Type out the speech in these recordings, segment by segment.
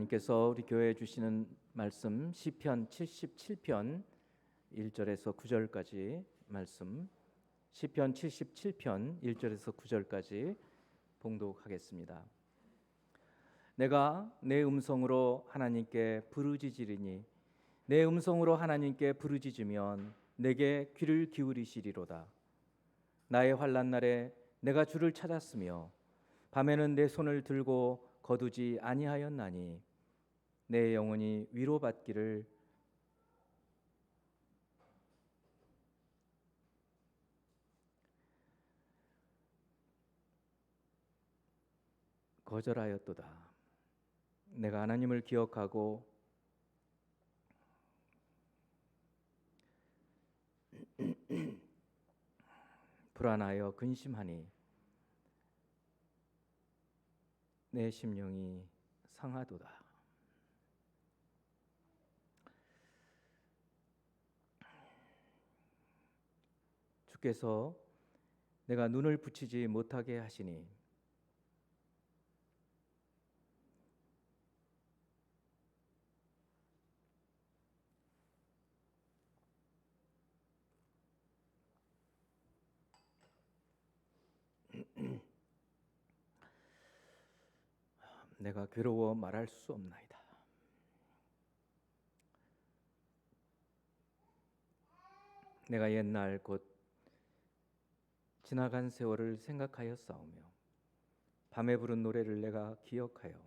하나님께서 우리 교회에 주시는 말씀 시편 77편 1절에서 9절까지 말씀, 시편 77편 1절에서 9절까지 봉독하겠습니다. 내가 내 음성으로 하나님께 부르짖으리니 내 음성으로 하나님께 부르짖으면 내게 귀를 기울이시리로다. 나의 환난 날에 내가 주를 찾았으며 밤에는 내 손을 들고 거두지 아니하였나니 내 영혼이 위로받기를 거절하였도다. 내가 하나님을 기억하고 불안하여 근심하니 내 심령이 상하도다. 주께서 내가 눈을 붙이지 못하게 하시니 내가 괴로워 말할 수 없나이다. 내가 옛날 곧 지나간 세월을 생각하여 싸우며 밤에 부른 노래를 내가 기억하여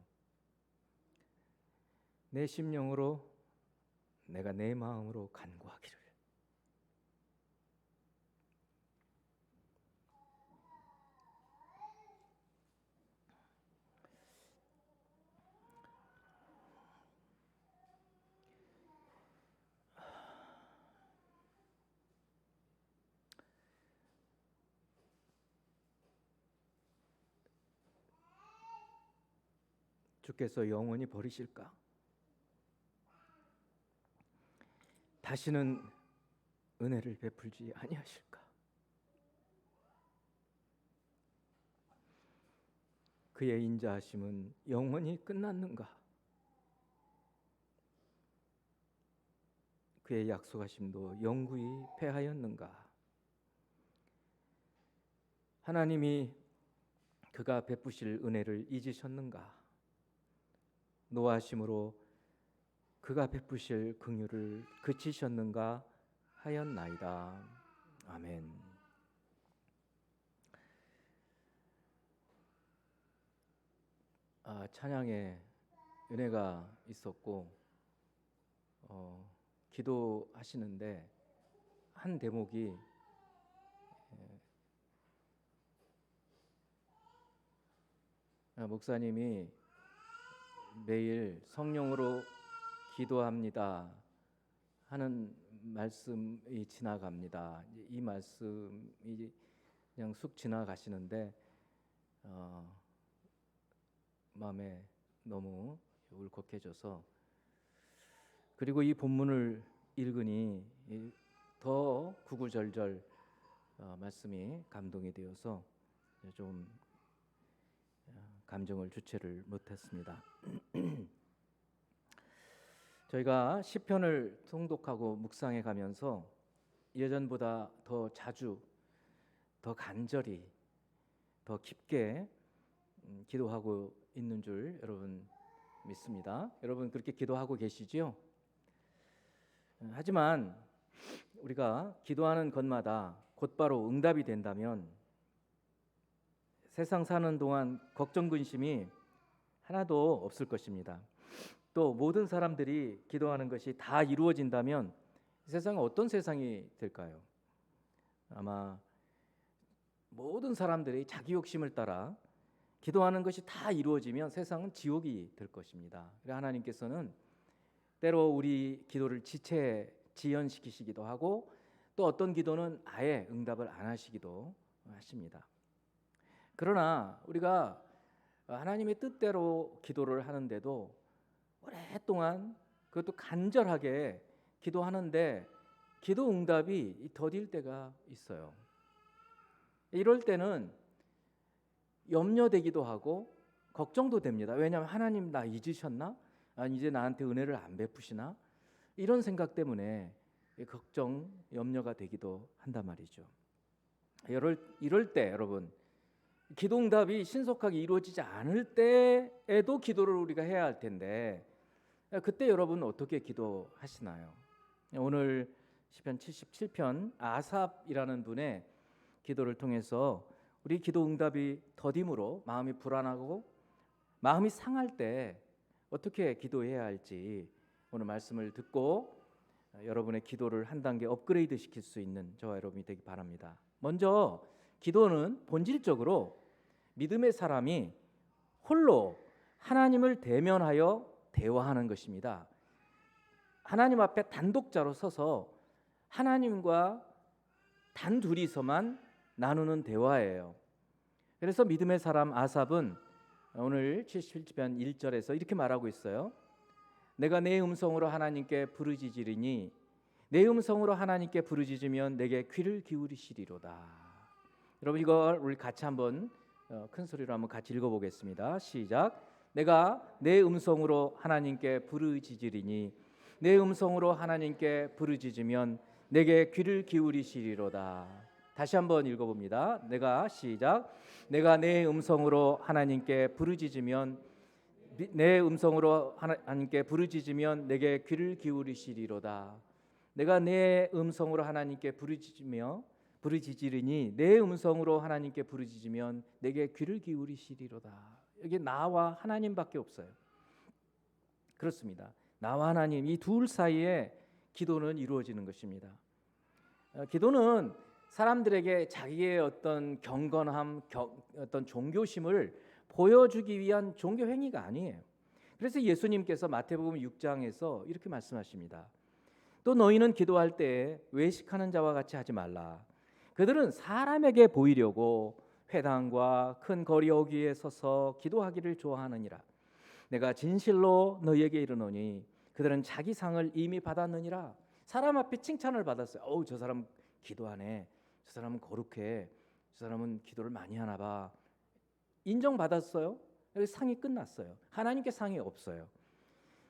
내 심령으로 내가 내 마음으로 간구하기를 주께서 영원히 버리실까? 다시는 은혜를 베풀지 아니하실까? 그의 인자하심은 영원히 끝났는가? 그의 약속하심도 영구히 패하였는가? 하나님이 그가 베푸실 은혜를 잊으셨는가? 노하심으로 그가 베푸실 긍휼을 그치셨는가 하였나이다. 아멘. 찬양에 은혜가 있었고 기도하시는데 한 대목이 목사님이 매일 성령으로 기도합니다 하는 말씀이 지나갑니다. 이 말씀이 그냥 쑥 지나가시는데 마음에 너무 울컥해져서, 그리고 이 본문을 읽으니 더 구구절절 말씀이 감동이 되어서 좀 감정을 주체를 못했습니다. 저희가 시편을 통독하고 묵상해 가면서 예전보다 더 자주, 더 간절히, 더 깊게 기도하고 있는 줄 여러분 믿습니다. 여러분 그렇게 기도하고 계시지요? 하지만 우리가 기도하는 것마다 곧바로 응답이 된다면 세상 사는 동안 걱정 근심이 하나도 없을 것입니다. 또 모든 사람들이 기도하는 것이 다 이루어진다면 세상은 어떤 세상이 될까요? 아마 모든 사람들이 자기 욕심을 따라 기도하는 것이 다 이루어지면 세상은 지옥이 될 것입니다. 하나님께서는 때로 우리 기도를 지연시키시기도 하고 또 어떤 기도는 아예 응답을 안 하시기도 하십니다. 그러나 우리가 하나님의 뜻대로 기도를 하는데도 오랫동안 그것도 간절하게 기도하는데 기도 응답이 더딜 때가 있어요. 이럴 때는 염려되기도 하고 걱정도 됩니다. 왜냐하면 하나님 나 잊으셨나? 이제 나한테 은혜를 안 베푸시나? 이런 생각 때문에 걱정, 염려가 되기도 한단 말이죠. 이럴 때 여러분, 기도응답이 신속하게 이루어지지 않을 때에도 기도를 우리가 해야 할 텐데, 그때 여러분 어떻게 기도하시나요? 오늘 시편 77편 아삽이라는 분의 기도를 통해서 우리 기도응답이 더딤으로 마음이 불안하고 마음이 상할 때 어떻게 기도해야 할지 오늘 말씀을 듣고 여러분의 기도를 한 단계 업그레이드 시킬 수 있는 저와 여러분이 되기 바랍니다. 먼저 기도는 본질적으로 믿음의 사람이 홀로 하나님을 대면하여 대화하는 것입니다. 하나님 앞에 단독자로 서서 하나님과 단둘이서만 나누는 대화예요. 그래서 믿음의 사람 아삽은 오늘 77편 1절에서 이렇게 말하고 있어요. 내가 내 음성으로 하나님께 부르짖으리니 내 음성으로 하나님께 부르짖으면 내게 귀를 기울이시리로다. 여러분, 이걸 우리 같이 한번 큰 소리로 한번 같이 읽어보겠습니다. 시작. 내가 내 음성으로 하나님께 부르짖으리니 내 음성으로 하나님께 부르짖으면 내게 귀를 기울이시리로다. 다시 한번 읽어봅니다. 시작. 내가 내 음성으로 하나님께 부르짖으면 내 음성으로 하나님께 부르짖으면 내게 귀를 기울이시리로다. 내가 내 음성으로 하나님께 부르짖으리니 내 음성으로 하나님께 부르짖으면 내게 귀를 기울이시리로다. 여기 나와 하나님밖에 없어요. 그렇습니다. 나와 하나님, 이 둘 사이에 기도는 이루어지는 것입니다. 기도는 사람들에게 자기의 어떤 경건함, 어떤 종교심을 보여주기 위한 종교 행위가 아니에요. 그래서 예수님께서 마태복음 6장에서 이렇게 말씀하십니다. 또 너희는 기도할 때에 외식하는 자와 같이 하지 말라. 그들은 사람에게 보이려고 회당과 큰 거리 어귀에 서서 기도하기를 좋아하느니라. 내가 진실로 너희에게 이르노니 그들은 자기 상을 이미 받았느니라. 사람 앞에 칭찬을 받았어요. 저 사람 기도하네. 저 사람은 거룩해. 저 사람은 기도를 많이 하나 봐. 인정받았어요. 여기 상이 끝났어요. 하나님께 상이 없어요.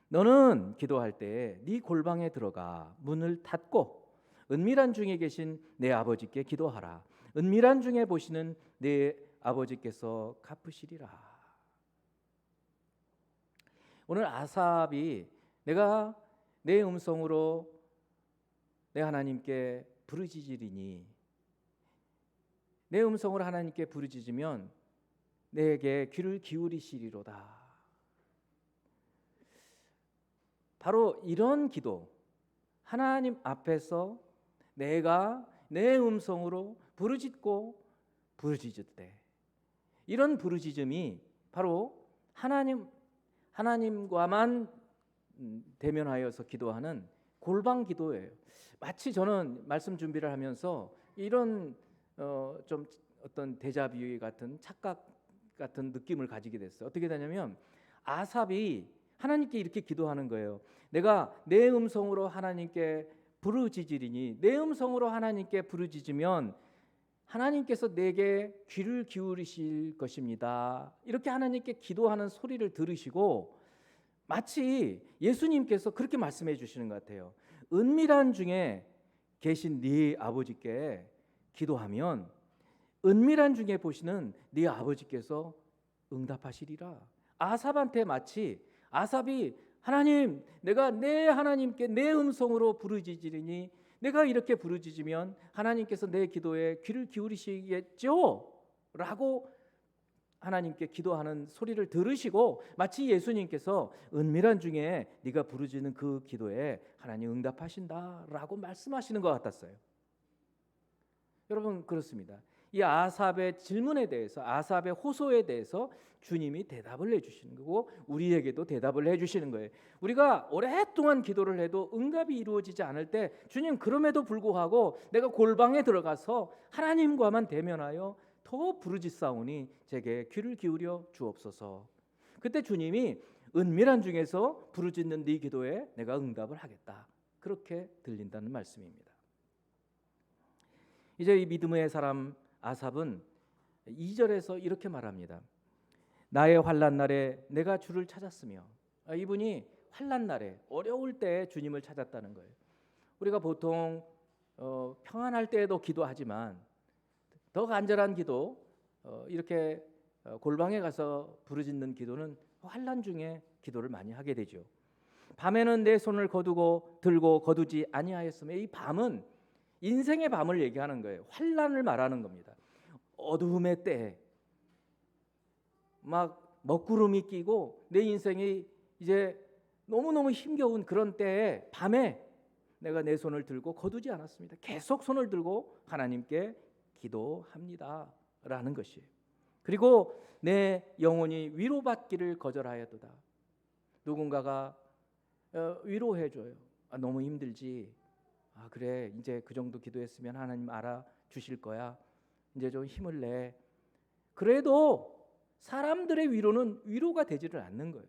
너는 기도할 때 네 골방에 들어가 문을 닫고 은밀한 중에 계신 내 아버지께 기도하라. 은밀한 중에 보시는 내 아버지께서 갚으시리라. 오늘 아삽이 내가 내 음성으로 내 하나님께 부르짖으리니 내 음성으로 하나님께 부르짖으면 내게 귀를 기울이시리로다. 바로 이런 기도, 하나님 앞에서 내가 내 음성으로 부르짖을 때, 이런 부르짖음이 바로 하나님과만 대면하여서 기도하는 골방 기도예요. 마치 저는 말씀 준비를 하면서 이런 좀 어떤 데자뷰 같은 착각 같은 느낌을 가지게 됐어요. 어떻게 되냐면 아삽이 하나님께 이렇게 기도하는 거예요. 내가 내 음성으로 하나님께 부르짖으리니 내 음성으로 하나님께 부르짖으면 하나님께서 내게 귀를 기울이실 것입니다. 이렇게 하나님께 기도하는 소리를 들으시고 마치 예수님께서 그렇게 말씀해 주시는 것 같아요. 은밀한 중에 계신 네 아버지께 기도하면 은밀한 중에 보시는 네 아버지께서 응답하시리라. 아삽한테 마치 아삽이 하나님, 내가 내 하나님께 내 음성으로 부르짖으리니 내가 이렇게 부르짖으면 하나님께서 내 기도에 귀를 기울이시겠죠? 라고 하나님께 기도하는 소리를 들으시고 마치 예수님께서 은밀한 중에 네가 부르짖는 그 기도에 하나님 응답하신다라고 말씀하시는 것 같았어요. 여러분, 그렇습니다. 이 아삽의 질문에 대해서, 아삽의 호소에 대해서 주님이 대답을 해주시는 거고 우리에게도 대답을 해주시는 거예요. 우리가 오랫동안 기도를 해도 응답이 이루어지지 않을 때 주님, 그럼에도 불구하고 내가 골방에 들어가서 하나님과만 대면하여 더 부르짖사오니 제게 귀를 기울여 주옵소서. 그때 주님이 은밀한 중에서 부르짖는 네 기도에 내가 응답을 하겠다, 그렇게 들린다는 말씀입니다. 이제 이 믿음의 사람 아삽은 2절에서 이렇게 말합니다. 나의 환난 날에 내가 주를 찾았으며, 이분이 환난 날에 어려울 때 주님을 찾았다는 거예요. 우리가 보통 평안할 때에도 기도하지만 더 간절한 기도, 이렇게 골방에 가서 부르짖는 기도는 환난 중에 기도를 많이 하게 되죠. 밤에는 내 손을 들고 거두지 아니하였으며, 이 밤은 인생의 밤을 얘기하는 거예요. 환난을 말하는 겁니다. 어두움의 때에 막 먹구름이 끼고 내 인생이 이제 너무너무 힘겨운 그런 때에 밤에 내가 내 손을 들고 거두지 않았습니다. 계속 손을 들고 하나님께 기도합니다 라는 것이에요. 그리고 내 영혼이 위로받기를 거절하였도다. 누군가가 위로해줘요. 너무 힘들지. 그래, 이제 그 정도 기도했으면 하나님 알아주실 거야. 이제 좀 힘을 내. 그래도 사람들의 위로는 위로가 되지를 않는 거예요.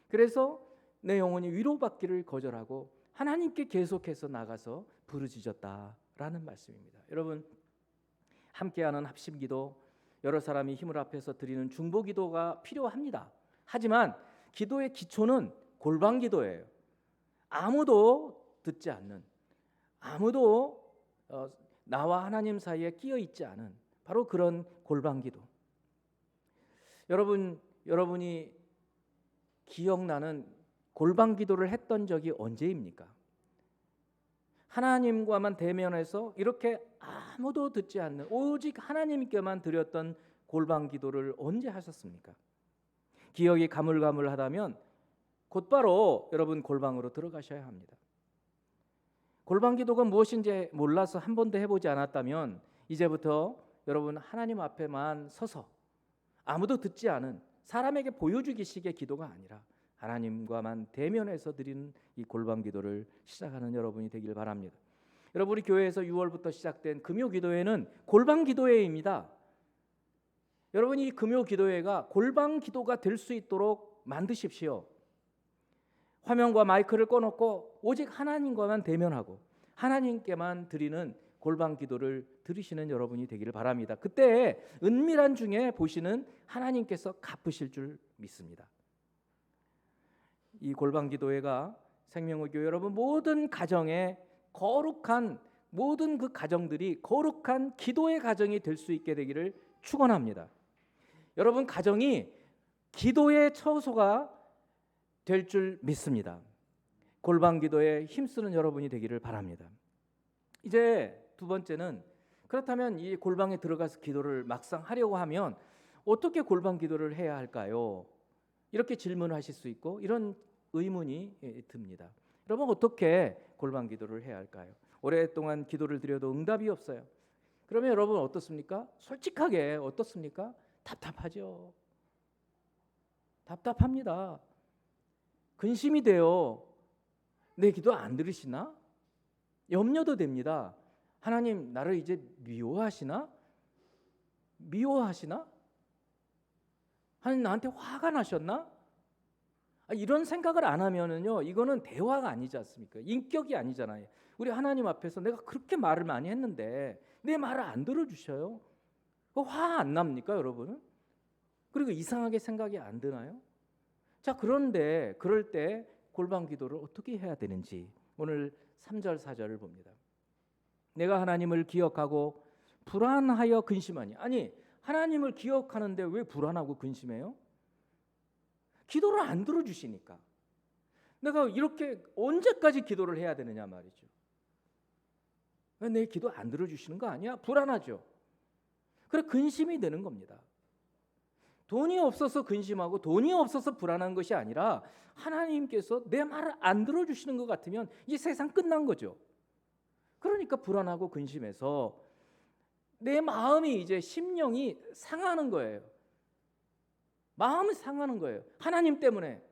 그래서 내 영혼이 위로받기를 거절하고 하나님께 계속해서 나가서 부르짖었다라는 말씀입니다. 여러분, 함께하는 합심기도, 여러 사람이 힘을 합해서 드리는 중보기도가 필요합니다. 하지만 기도의 기초는 골방기도예요. 아무도 듣지 않는, 아무도 나와 하나님 사이에 끼어 있지 않은 바로 그런 골방기도. 여러분이 기억나는 골방기도를 했던 적이 언제입니까? 하나님과만 대면해서 이렇게 아무도 듣지 않는 오직 하나님께만 드렸던 골방기도를 언제 하셨습니까? 기억이 가물가물하다면 곧바로 여러분 골방으로 들어가셔야 합니다. 골방기도가 무엇인지 몰라서 한 번도 해보지 않았다면 이제부터 여러분 하나님 앞에만 서서 아무도 듣지 않은, 사람에게 보여주기식의 기도가 아니라 하나님과만 대면해서 드리는 이 골방기도를 시작하는 여러분이 되길 바랍니다. 여러분, 우리 교회에서 6월부터 시작된 금요기도회는 골방기도회입니다. 여러분, 이 금요기도회가 골방기도가 될 수 있도록 만드십시오. 화면과 마이크를 꺼놓고 오직 하나님과만 대면하고 하나님께만 드리는 골방기도를 들으시는 여러분이 되기를 바랍니다. 그때 은밀한 중에 보시는 하나님께서 갚으실 줄 믿습니다. 이 골방기도회가 생명의 교회 여러분 모든 가정에 거룩한, 모든 그 가정들이 거룩한 기도의 가정이 될 수 있게 되기를 축원합니다. 여러분 가정이 기도의 처소가 될 줄 믿습니다. 골방기도에 힘쓰는 여러분이 되기를 바랍니다. 이제 두 번째는, 그렇다면 이 골방에 들어가서 기도를 막상 하려고 하면 어떻게 골방기도를 해야 할까요? 이렇게 질문하실 수 있고 이런 의문이 듭니다. 여러분, 어떻게 골방기도를 해야 할까요? 오랫동안 기도를 드려도 응답이 없어요. 그러면 여러분 어떻습니까? 솔직하게 어떻습니까? 답답하죠. 답답합니다. 근심이 돼요. 내 기도 안 들으시나? 염려도 됩니다. 하나님 나를 이제 미워하시나? 하나님 나한테 화가 나셨나? 이런 생각을 안 하면은요, 이거는 대화가 아니지 않습니까? 인격이 아니잖아요. 우리 하나님 앞에서 내가 그렇게 말을 많이 했는데 내 말을 안 들어주셔요. 화 안 납니까, 여러분은? 그리고 이상하게 생각이 안 드나요? 자, 그런데 그럴 때 골방기도를 어떻게 해야 되는지 오늘 3절 4절을 봅니다. 내가 하나님을 기억하고 불안하여 근심하니. 아니, 하나님을 기억하는데 왜 불안하고 근심해요? 기도를 안 들어주시니까. 내가 이렇게 언제까지 기도를 해야 되느냐 말이죠. 내 기도 안 들어주시는 거 아니야? 불안하죠. 그래, 근심이 되는 겁니다. 돈이 없어서 근심하고 돈이 없어서 불안한 것이 아니라 하나님께서 내 말을 안 들어주시는 것 같으면 이 세상 끝난 거죠. 그러니까 불안하고 근심해서 내 마음이 이제 심령이 상하는 거예요. 마음이 상하는 거예요. 하나님 때문에.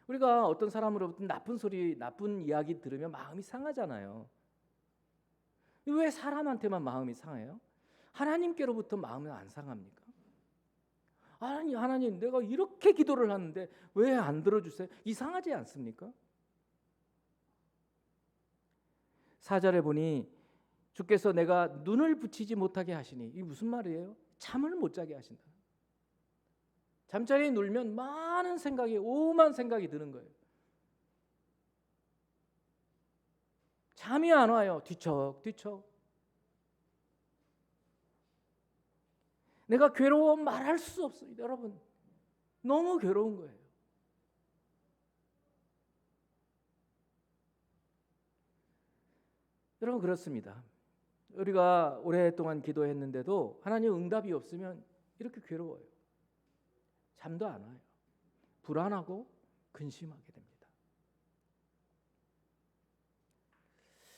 우리가 어떤 사람으로부터 나쁜 소리, 나쁜 이야기 들으면 마음이 상하잖아요. 왜 사람한테만 마음이 상해요? 하나님께로부터 마음은 안 상합니까? 하나님 내가 이렇게 기도를 하는데 왜 안 들어주세요? 이상하지 않습니까? 4절에 보니 주께서 내가 눈을 붙이지 못하게 하시니, 이게 무슨 말이에요? 잠을 못 자게 하신다. 잠자리에 누우면 많은 생각이, 오만 생각이 드는 거예요. 잠이 안 와요. 뒤척뒤척. 내가 괴로워 말할 수 없습니다. 여러분, 너무 괴로운 거예요. 여러분, 그렇습니다. 우리가 오랫동안 기도했는데도 하나님 응답이 없으면 이렇게 괴로워요. 잠도 안 와요. 불안하고 근심하게 됩니다.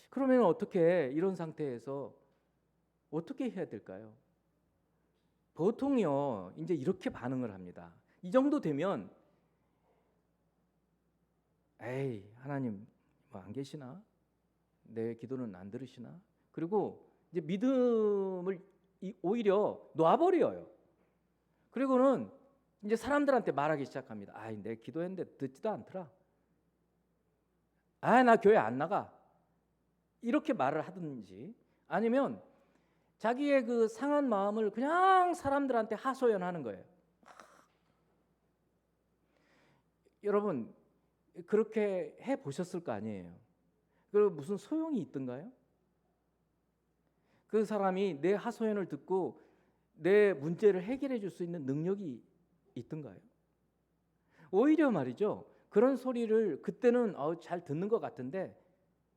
그러면 어떻게, 이런 상태에서 어떻게 해야 될까요? 보통요, 이제 이렇게 반응을 합니다. 이 정도 되면 에이, 하나님 뭐 안 계시나? 내 기도는 안 들으시나? 그리고 이제 믿음을 오히려 놔버려요. 그리고는 이제 사람들한테 말하기 시작합니다. 아이, 내 기도했는데 듣지도 않더라. 아, 나 교회 안 나가. 이렇게 말을 하든지, 아니면 자기의 그 상한 마음을 그냥 사람들한테 하소연하는 거예요. 여러분, 그렇게 해 보셨을 거 아니에요. 그리고 무슨 소용이 있던가요? 그 사람이 내 하소연을 듣고 내 문제를 해결해 줄 수 있는 능력이 있던가요? 오히려 말이죠, 그런 소리를 그때는 잘 듣는 것 같은데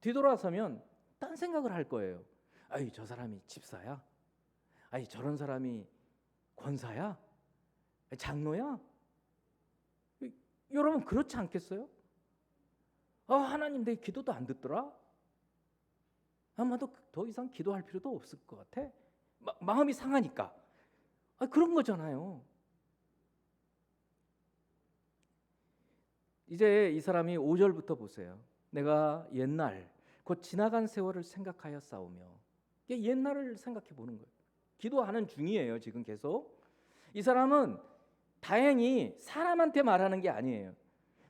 뒤돌아서면 딴 생각을 할 거예요. 아이, 저 사람이 집사야? 아이, 저런 사람이 권사야? 장로야? 여러분, 그렇지 않겠어요? 하나님, 내 기도도 안 듣더라? 아마도 더 이상 기도할 필요도 없을 것 같아. 마음이 상하니까. 그런 거잖아요. 이제 이 사람이 5절부터 보세요. 내가 옛날 곧 지나간 세월을 생각하여 싸우며, 옛날을 생각해 보는 거예요. 기도하는 중이에요, 지금 계속. 이 사람은 다행히 사람한테 말하는 게 아니에요.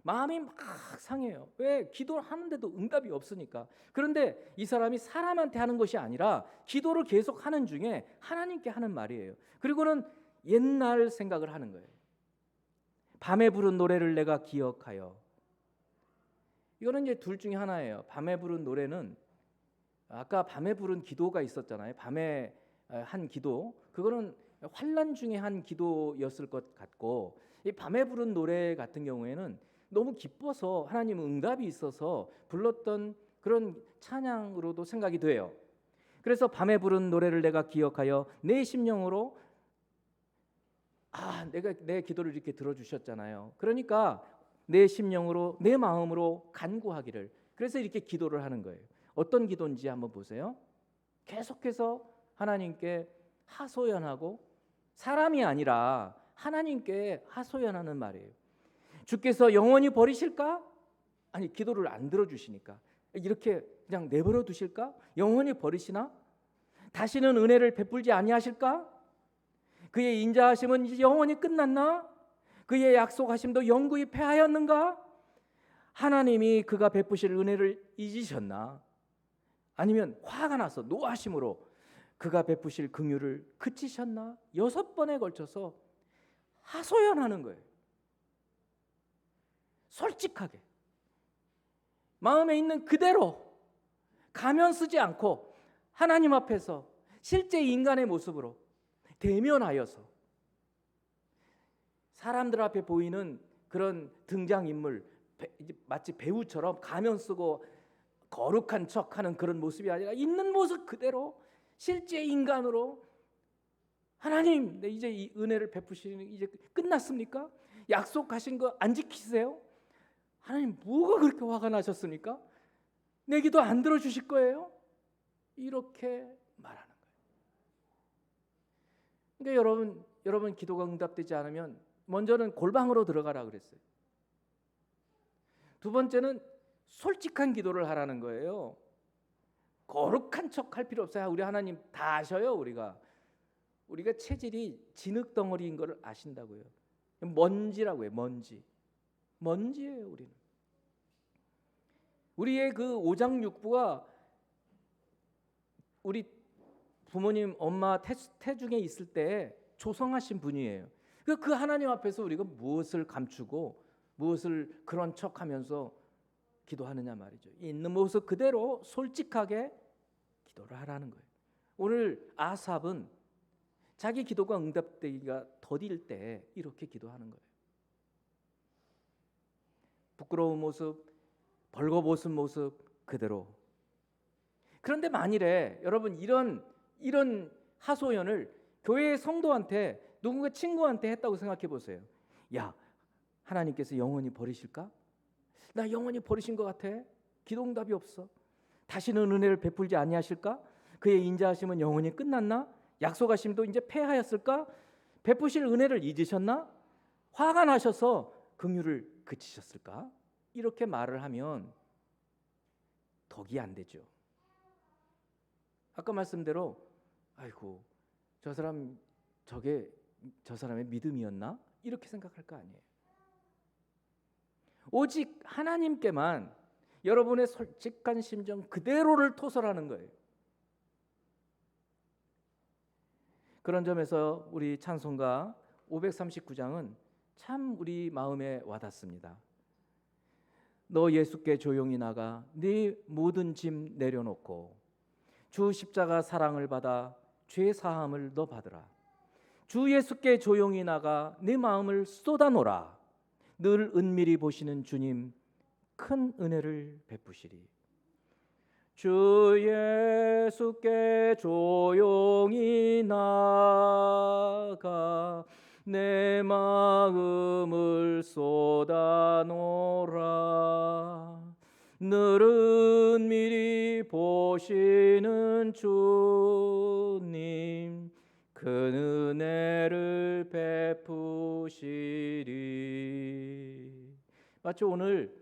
마음이 막 상해요. 왜? 기도를 하는데도 응답이 없으니까. 그런데 이 사람이 사람한테 하는 것이 아니라 기도를 계속 하는 중에 하나님께 하는 말이에요. 그리고는 옛날 생각을 하는 거예요. 밤에 부른 노래를 내가 기억하여. 이거는 이제 둘 중에 하나예요. 밤에 부른 노래는, 아까 밤에 부른 기도가 있었잖아요. 밤에 한 기도, 그거는 환난 중에 한 기도였을 것 같고, 이 밤에 부른 노래 같은 경우에는 너무 기뻐서 하나님 응답이 있어서 불렀던 그런 찬양으로도 생각이 돼요. 그래서 밤에 부른 노래를 내가 기억하여 내 심령으로, 내가 내 기도를 이렇게 들어주셨잖아요. 그러니까 내 심령으로, 내 마음으로 간구하기를. 그래서 이렇게 기도를 하는 거예요. 어떤 기도인지 한번 보세요. 계속해서 하나님께 하소연하고, 사람이 아니라 하나님께 하소연하는 말이에요. 주께서 영원히 버리실까? 아니, 기도를 안 들어주시니까 이렇게 그냥 내버려 두실까? 영원히 버리시나? 다시는 은혜를 베풀지 아니하실까? 그의 인자하심은 이제 영원히 끝났나? 그의 약속하심도 영구히 패하였는가? 하나님이 그가 베푸실 은혜를 잊으셨나? 아니면 화가 나서 노하심으로 그가 베푸실 긍휼을 그치셨나? 6번에 걸쳐서 하소연하는 거예요. 솔직하게 마음에 있는 그대로 가면 쓰지 않고 하나님 앞에서 실제 인간의 모습으로 대면하여서, 사람들 앞에 보이는 그런 등장인물, 마치 배우처럼 가면 쓰고 거룩한 척하는 그런 모습이 아니라 있는 모습 그대로 실제 인간으로, 하나님, 이제 이 은혜를 베푸시는 이제 끝났습니까? 약속하신 거 안 지키세요? 하나님, 뭐가 그렇게 화가 나셨습니까? 내 기도 안 들어주실 거예요? 이렇게 말하는 거예요. 그러니까 여러분 기도가 응답되지 않으면 먼저는 골방으로 들어가라 그랬어요. 두 번째는 솔직한 기도를 하라는 거예요. 거룩한 척 할 필요 없어요. 우리 하나님 다 아셔요. 우리가 체질이 진흙덩어리인 걸 아신다고요. 먼지라고 해요. 먼지예요. 우리의 그 오장육부가 우리 부모님, 엄마 태중에 있을 때 조성하신 분이에요. 그 하나님 앞에서 우리가 무엇을 감추고 무엇을 그런 척하면서 기도하느냐 말이죠. 있는 모습 그대로 솔직하게 기도를 하라는 거예요. 오늘 아삽은 자기 기도가 응답되기가 더딜 때 이렇게 기도하는 거예요. 부끄러운 모습, 벌거벗은 모습 그대로. 그런데 만일에 여러분 이런 하소연을 교회의 성도한테 누군가 친구한테 했다고 생각해 보세요. 야, 하나님께서 영원히 버리실까? 나 영원히 버리신 것 같아. 기도 응답이 없어. 다시는 은혜를 베풀지 아니하실까? 그의 인자하심은 영원히 끝났나? 약속하심도 이제 폐하였을까? 베푸실 은혜를 잊으셨나? 화가 나셔서 긍휼을 그치셨을까? 이렇게 말을 하면 덕이 안 되죠. 아까 말씀대로 아이고 저 사람 저게 저 사람의 믿음이었나? 이렇게 생각할 거 아니에요. 오직 하나님께만 여러분의 솔직한 심정 그대로를 토설하는 거예요. 그런 점에서 우리 찬송가 539장은 참 우리 마음에 와닿습니다. 너 예수께 조용히 나가 네 모든 짐 내려놓고 주 십자가 사랑을 받아 죄 사함을 너 받으라. 주 예수께 조용히 나가 네 마음을 쏟아놓으라. 늘 은밀히 보시는 주님 큰 은혜를 베푸시리. 주 예수께 조용히 나가 내 마음을 쏟아놓으라. 늘 은밀히 보시는 주님 큰 은혜를 베푸시리. 마치 오늘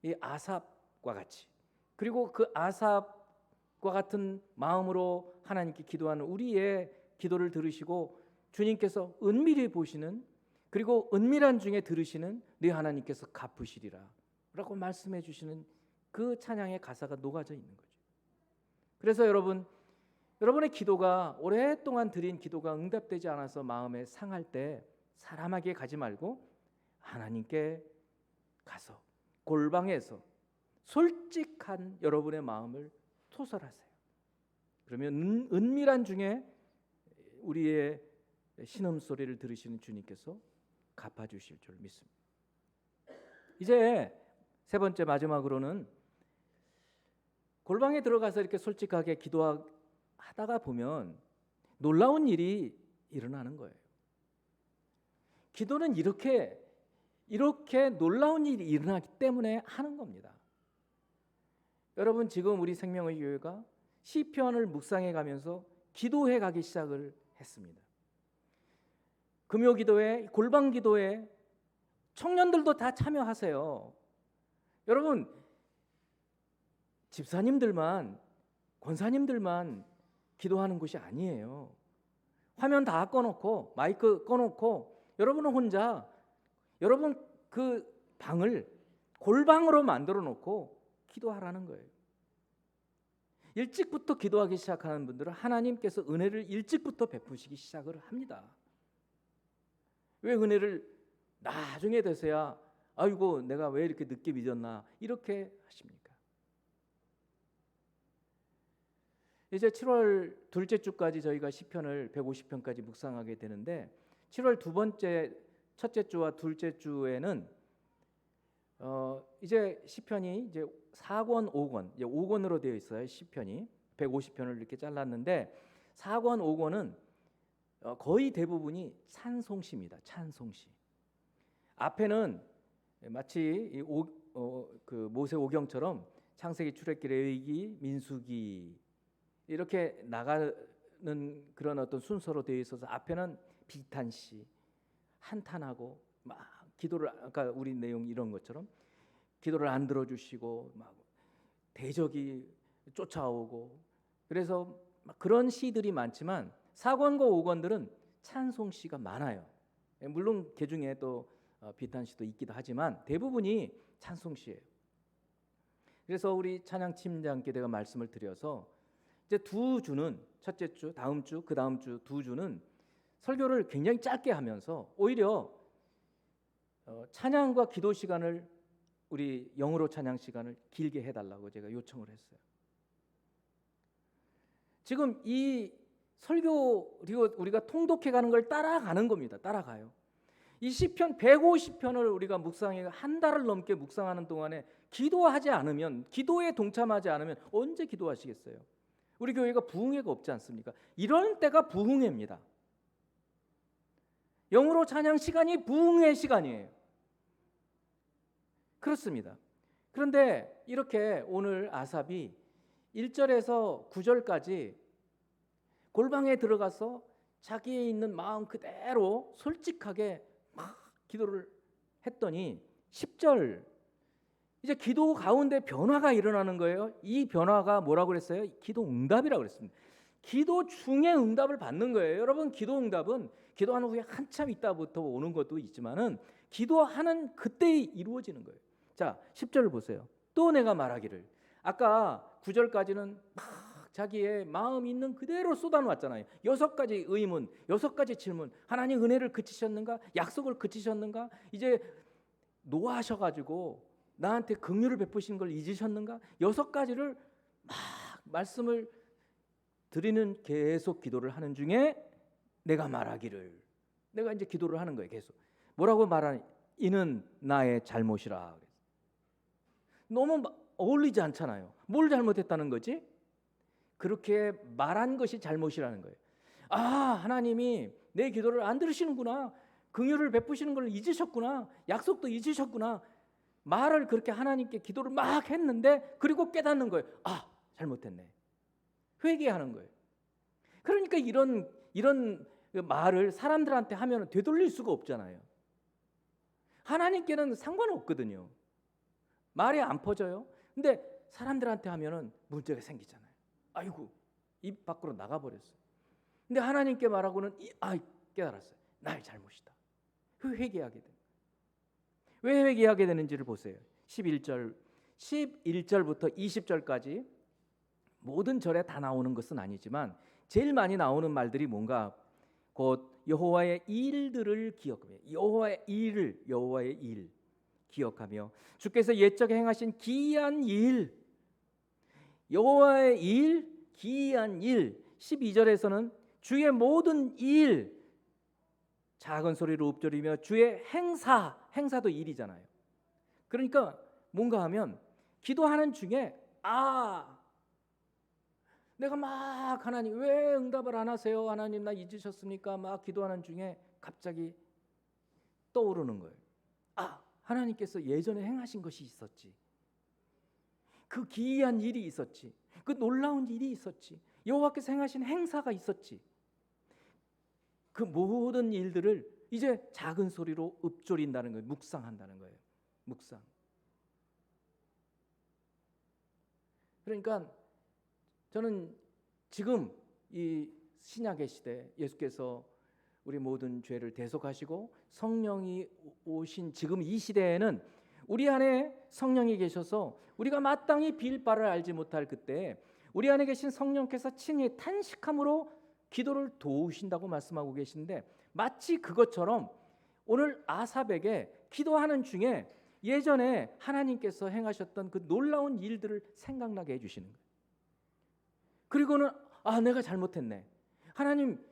이 아삽과 같이, 그리고 그 아삽과 같은 마음으로 하나님께 기도하는 우리의 기도를 들으시고 주님께서 은밀히 보시는, 그리고 은밀한 중에 들으시는 네 하나님께서 갚으시리라 라고 말씀해 주시는 그 찬양의 가사가 녹아져 있는 거죠. 그래서 여러분의 기도가 오랫동안 드린 기도가 응답되지 않아서 마음에 상할 때 사람에게 가지 말고 하나님께 가서 골방에서 솔직한 여러분의 마음을 토설하세요. 그러면 은밀한 중에 우리의 신음소리를 들으시는 주님께서 갚아주실 줄 믿습니다. 이제 세 번째 마지막으로는 골방에 들어가서 이렇게 솔직하게 기도하다가 보면 놀라운 일이 일어나는 거예요. 기도는 이렇게 놀라운 일이 일어나기 때문에 하는 겁니다. 여러분 지금 우리 생명의 교회가 시편을 묵상해 가면서 기도해 가기 시작을 했습니다. 금요 기도회, 골방 기도회 청년들도 다 참여하세요. 여러분 집사님들만, 권사님들만 기도하는 곳이 아니에요. 화면 다 꺼놓고 마이크 꺼놓고 여러분은 혼자 여러분 그 방을 골방으로 만들어 놓고 기도하라는 거예요. 일찍부터 기도하기 시작하는 분들은 하나님께서 은혜를 일찍부터 베푸시기 시작을 합니다. 왜 은혜를 나중에 돼서야 아이고 내가 왜 이렇게 늦게 믿었나 이렇게 하십니까? 이제 7월 둘째 주까지 저희가 시편을 150편까지 묵상하게 되는데 7월 첫째 주와 둘째 주에는 이제 시편이 이제 4권 5권, 이제 5권으로 되어 있어요. 시편이 150편을 이렇게 잘랐는데 4권 5권은 거의 대부분이 찬송시입니다. 찬송시. 앞에는 마치 그 모세 오경처럼 창세기, 출애굽기, 레위기, 민수기 이렇게 나가는 그런 어떤 순서로 되어 있어서 앞에는 비탄시, 한탄하고 막 기도를 아까 우리 내용 이런 것처럼 기도를 안 들어주시고 막 대적이 쫓아오고 그래서 막 그런 시들이 많지만 4권과 5권들은 찬송시가 많아요. 물론 그 중에 또 비탄시도 있기도 하지만 대부분이 찬송시예요. 그래서 우리 찬양팀장께 내가 말씀을 드려서 이제 두 주는 첫째 주, 다음 주, 그 다음 주 두 주는 설교를 굉장히 짧게 하면서 오히려 찬양과 기도 시간을 우리 영으로 찬양 시간을 길게 해달라고 제가 요청을 했어요. 지금 이 설교 그리고 우리가 통독해가는 걸 따라가는 겁니다. 따라가요. 이 시편 150편을 우리가 묵상해 한 달을 넘게 묵상하는 동안에 기도하지 않으면, 기도에 동참하지 않으면 언제 기도하시겠어요? 우리 교회가 부흥회가 없지 않습니까? 이런 때가 부흥회입니다. 영으로 찬양 시간이 부흥회 시간이에요. 그렇습니다. 그런데 이렇게 오늘 아삽이 1절에서 9절까지 골방에 들어가서 자기의 있는 마음 그대로 솔직하게 막 기도를 했더니 10절 이제 기도 가운데 변화가 일어나는 거예요. 이 변화가 뭐라고 그랬어요? 기도 응답이라고 그랬습니다. 기도 중에 응답을 받는 거예요. 여러분, 기도 응답은 기도하는 후에 한참 있다부터 오는 것도 있지만은 기도하는 그때 이루어지는 거예요. 자, 10절을 보세요. 또 내가 말하기를, 아까 9절까지는 막 자기의 마음 있는 그대로 쏟아놓았잖아요. 6가지 의문, 6가지 질문. 하나님 은혜를 그치셨는가? 약속을 그치셨는가? 이제 노하셔가지고 나한테 긍휼을 베푸신 걸 잊으셨는가? 6가지를 막 말씀을 드리는 계속 기도를 하는 중에 내가 말하기를, 내가 이제 기도를 하는 거예요. 계속 뭐라고 말하니? 이는 나의 잘못이라. 너무 어울리지 않잖아요. 뭘 잘못했다는 거지? 그렇게 말한 것이 잘못이라는 거예요. 아, 하나님이 내 기도를 안 들으시는구나. 긍휼을 베푸시는 걸 잊으셨구나. 약속도 잊으셨구나. 말을 그렇게 하나님께 기도를 막 했는데 그리고 깨닫는 거예요. 아, 잘못했네. 회개하는 거예요. 그러니까 이런 말을 사람들한테 하면 되돌릴 수가 없잖아요. 하나님께는 상관없거든요. 말이 안 퍼져요. 근데 사람들한테 하면은 문제가 생기잖아요. 아이고, 입 밖으로 나가버렸어요. 근데 하나님께 말하고는 깨달았어요. 나의 잘못이다. 회개하게 돼. 왜 회개하게 되는지를 보세요. 11절부터 20절까지 모든 절에 다 나오는 것은 아니지만 제일 많이 나오는 말들이 뭔가, 곧 여호와의 일들을 기억하며, 여호와의 일 기억하며, 주께서 옛적에 행하신 기이한 일, 여호와의 일, 기이한 일. 12절에서는 주의 모든 일, 작은 소리로 읊조리며 주의 행사도 일이잖아요. 그러니까 뭔가 하면 기도하는 중에 내가 막 하나님 왜 응답을 안 하세요? 하나님 나 잊으셨습니까? 막 기도하는 중에 갑자기 떠오르는 거예요. 하나님께서 예전에 행하신 것이 있었지. 그 기이한 일이 있었지. 그 놀라운 일이 있었지. 여호와께서 행하신 행사가 있었지. 그 모든 일들을 이제 작은 소리로 읊조린다는 거예요. 묵상한다는 거예요. 묵상. 그러니까 저는 지금 이 신약의 시대, 예수께서 우리 모든 죄를 대속하시고 성령이 오신 지금 이 시대에는 우리 안에 성령이 계셔서 우리가 마땅히 빌 바를 알지 못할 그때 우리 안에 계신 성령께서 친히 탄식함으로 기도를 도우신다고 말씀하고 계신데, 마치 그것처럼 오늘 아삽에게 기도하는 중에 예전에 하나님께서 행하셨던 그 놀라운 일들을 생각나게 해주시는 거예요. 그리고는 내가 잘못했네. 하나님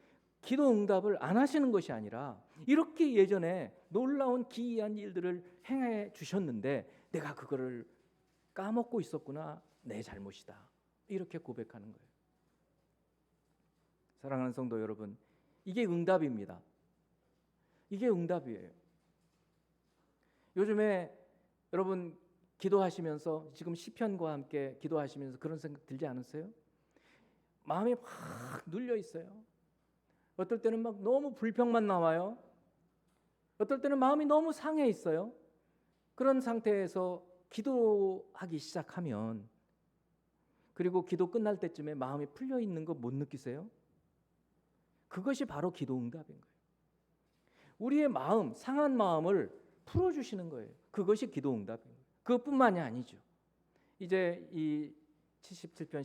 기도 응답을 안 하시는 것이 아니라 이렇게 예전에 놀라운 기이한 일들을 행해 주셨는데 내가 그거를 까먹고 있었구나. 내 잘못이다. 이렇게 고백하는 거예요. 사랑하는 성도 여러분, 이게 응답입니다. 이게 응답이에요. 요즘에 여러분 기도하시면서 지금 시편과 함께 기도하시면서 그런 생각 들지 않으세요? 마음이 막 눌려 있어요. 어떨 때는 막 너무 불평만 나와요. 어떨 때는 마음이 너무 상해 있어요. 그런 상태에서 기도하기 시작하면, 그리고 기도 끝날 때쯤에 마음이 풀려 있는 거 못 느끼세요? 그것이 바로 기도 응답인 거예요. 우리의 마음, 상한 마음을 풀어주시는 거예요. 그것이 기도 응답인 거예요. 그것뿐만이 아니죠. 이제 이 77편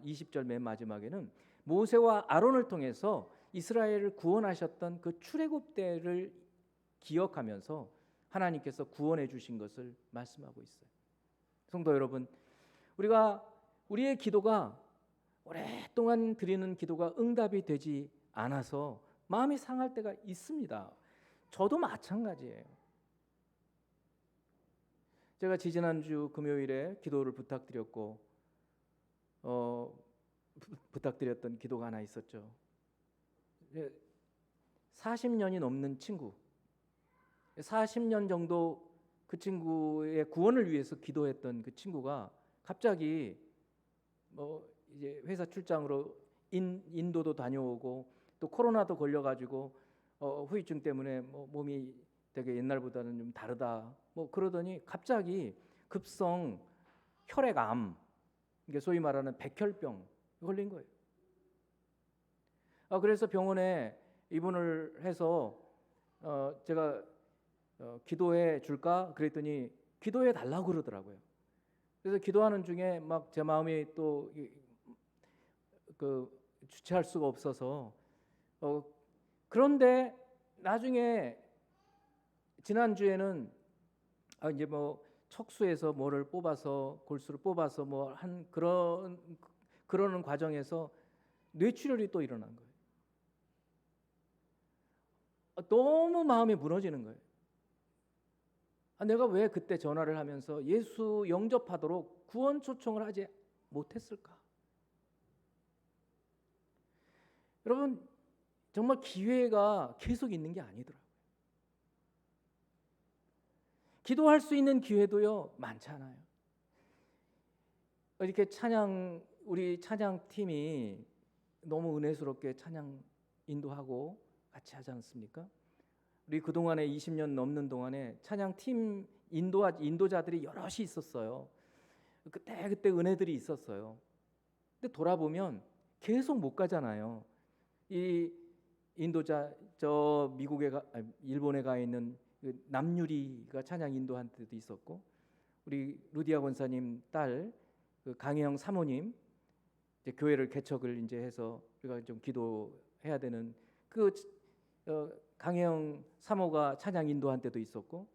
20절 맨 마지막에는 모세와 아론을 통해서 이스라엘을 구원하셨던 그 출애굽 때를 기억하면서 하나님께서 구원해 주신 것을 말씀하고 있어요. 성도 여러분, 우리의 기도가 오랫동안 드리는 기도가 응답이 되지 않아서 마음이 상할 때가 있습니다. 저도 마찬가지예요. 제가 지지난주 금요일에 기도를 부탁드렸던 기도가 하나 있었죠. 40년이 넘는 친구, 40년 정도 그 친구의 구원을 위해서 기도했던 그 친구가 갑자기 이제 회사 출장으로 인도도 다녀오고 또 코로나도 걸려가지고 후유증 때문에 몸이 되게 옛날보다는 좀 다르다 그러더니 갑자기 급성 혈액암, 이게 소위 말하는 백혈병 걸린 거예요. 그래서 병원에 입원을 해서 제가 기도해 줄까 그랬더니 기도해 달라고 그러더라고요. 그래서 기도하는 중에 막 제 마음이 또 주체할 수가 없어서 그런데 나중에 지난주에는 이제 척수에서 뭐를 뽑아서 골수를 뽑아서 한 그러는 과정에서 뇌출혈이 또 일어난 거예요. 너무 마음이 무너지는 거예요. 내가 왜 그때 전화를 하면서 예수 영접하도록 구원 초청을 하지 못했을까? 여러분, 정말 기회가 계속 있는 게 아니더라고요. 기도할 수 있는 기회도요 많잖아요. 이렇게 우리 찬양팀이 너무 은혜스럽게 찬양 인도하고 같이 하지 않습니까? 우리 그동안에 20년 넘는 동안에 찬양팀 인도자들이 여럿이 있었어요. 그때 은혜들이 있었어요. 근데 돌아보면 계속 못 가잖아요. 이 인도자 일본에 가 있는 남유리가 찬양 인도한 때도 있었고, 우리 루디아 권사님 딸 강혜영 사모님 이제 교회를 개척을 이제 해서 우리가 좀 기도해야 되는 강혜영 사모가 찬양 인도한 때도 있었고,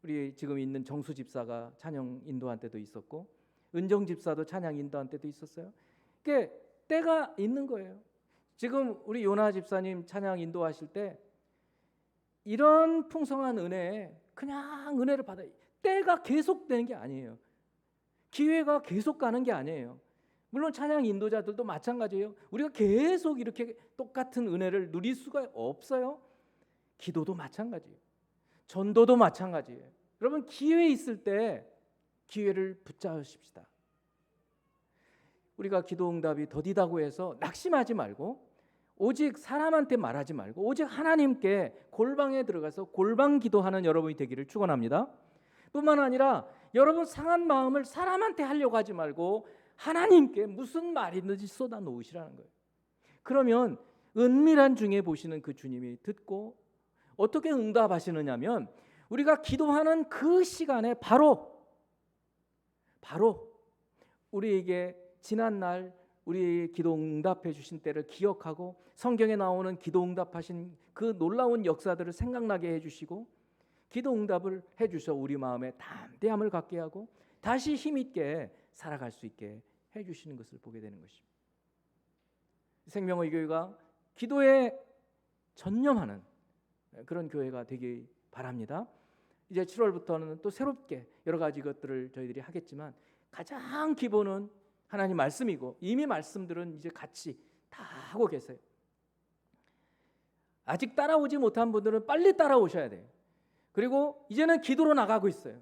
우리 지금 있는 정수 집사가 찬양 인도한 때도 있었고, 은정 집사도 찬양 인도한 때도 있었어요. 그게 때가 있는 거예요. 지금 우리 요나 집사님 찬양 인도하실 때 이런 풍성한 은혜에 그냥 은혜를 받아요. 때가 계속되는 게 아니에요. 기회가 계속 가는 게 아니에요. 물론 찬양 인도자들도 마찬가지예요. 우리가 계속 이렇게 똑같은 은혜를 누릴 수가 없어요. 기도도 마찬가지예요. 전도도 마찬가지예요. 여러분, 기회 있을 때 기회를 붙잡으십시다. 우리가 기도 응답이 더디다고 해서 낙심하지 말고, 오직 사람한테 말하지 말고 오직 하나님께 골방에 들어가서 골방 기도하는 여러분이 되기를 축원합니다. 뿐만 아니라 여러분 상한 마음을 사람한테 하려고 하지 말고 하나님께 무슨 말이든지 쏟아 놓으시라는 거예요. 그러면 은밀한 중에 보시는 그 주님이 듣고 어떻게 응답하시느냐면, 우리가 기도하는 그 시간에 바로 우리에게 지난날 우리 기도 응답해 주신 때를 기억하고 성경에 나오는 기도 응답하신 그 놀라운 역사들을 생각나게 해주시고 기도 응답을 해주셔 우리 마음에 담대함을 갖게 하고 다시 힘있게 살아갈 수 있게 해주시는 것을 보게 되는 것입니다. 생명의 교회가 기도에 전념하는 그런 교회가 되기 바랍니다. 이제 7월부터는 또 새롭게 여러 가지 것들을 저희들이 하겠지만, 가장 기본은 하나님 말씀이고, 이미 말씀들은 이제 같이 다 하고 계세요. 아직 따라오지 못한 분들은 빨리 따라오셔야 돼요. 그리고 이제는 기도로 나가고 있어요.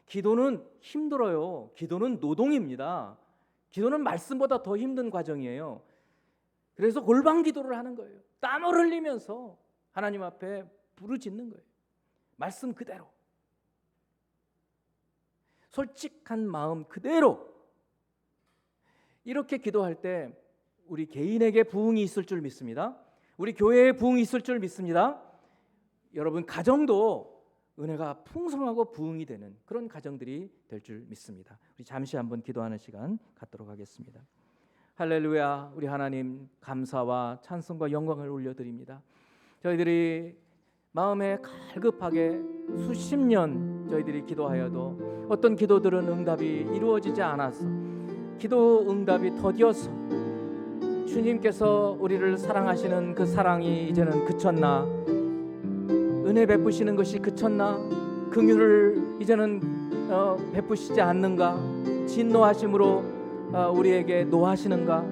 기도는 힘들어요. 기도는 노동입니다. 기도는 말씀보다 더 힘든 과정이에요. 그래서 골방 기도를 하는 거예요. 땀을 흘리면서 하나님 앞에 부르짖는 거예요. 말씀 그대로, 솔직한 마음 그대로. 이렇게 기도할 때 우리 개인에게 부흥이 있을 줄 믿습니다. 우리 교회에 부흥이 있을 줄 믿습니다. 여러분 가정도 은혜가 풍성하고 부흥이 되는 그런 가정들이 될 줄 믿습니다. 우리 잠시 한번 기도하는 시간 갖도록 하겠습니다. 할렐루야. 우리 하나님 감사와 찬송과 영광을 올려드립니다. 저희들이 마음에 갈급하게 수십 년 저희들이 기도하여도 어떤 기도들은 응답이 이루어지지 않아서 기도 응답이 더디어서 주님께서 우리를 사랑하시는 그 사랑이 이제는 그쳤나, 은혜 베푸시는 것이 그쳤나, 긍휼을 이제는 베푸시지 않는가, 진노하심으로 우리에게 노하시는가,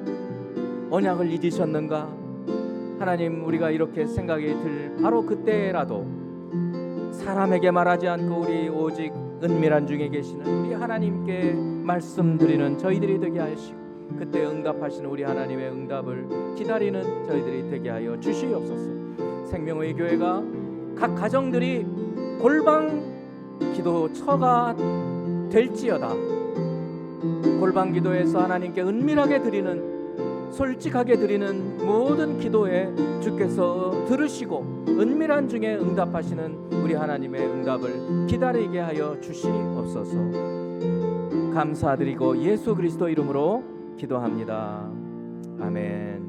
언약을 잊으셨는가. 하나님, 우리가 이렇게 생각이 들 바로 그때라도 사람에게 말하지 않고 우리 오직 은밀한 중에 계시는 우리 하나님께 말씀드리는 저희들이 되게 하시고, 그때 응답하시는 우리 하나님의 응답을 기다리는 저희들이 되게 하여 주시옵소서. 생명의 교회가 각 가정들이 골방 기도처가 될지어다. 골방 기도에서 하나님께 은밀하게 드리는, 솔직하게 드리는 모든 기도에 주께서 들으시고 은밀한 중에 응답하시는 우리 하나님의 응답을 기다리게 하여 주시옵소서. 감사드리고 예수 그리스도 이름으로 기도합니다. 아멘.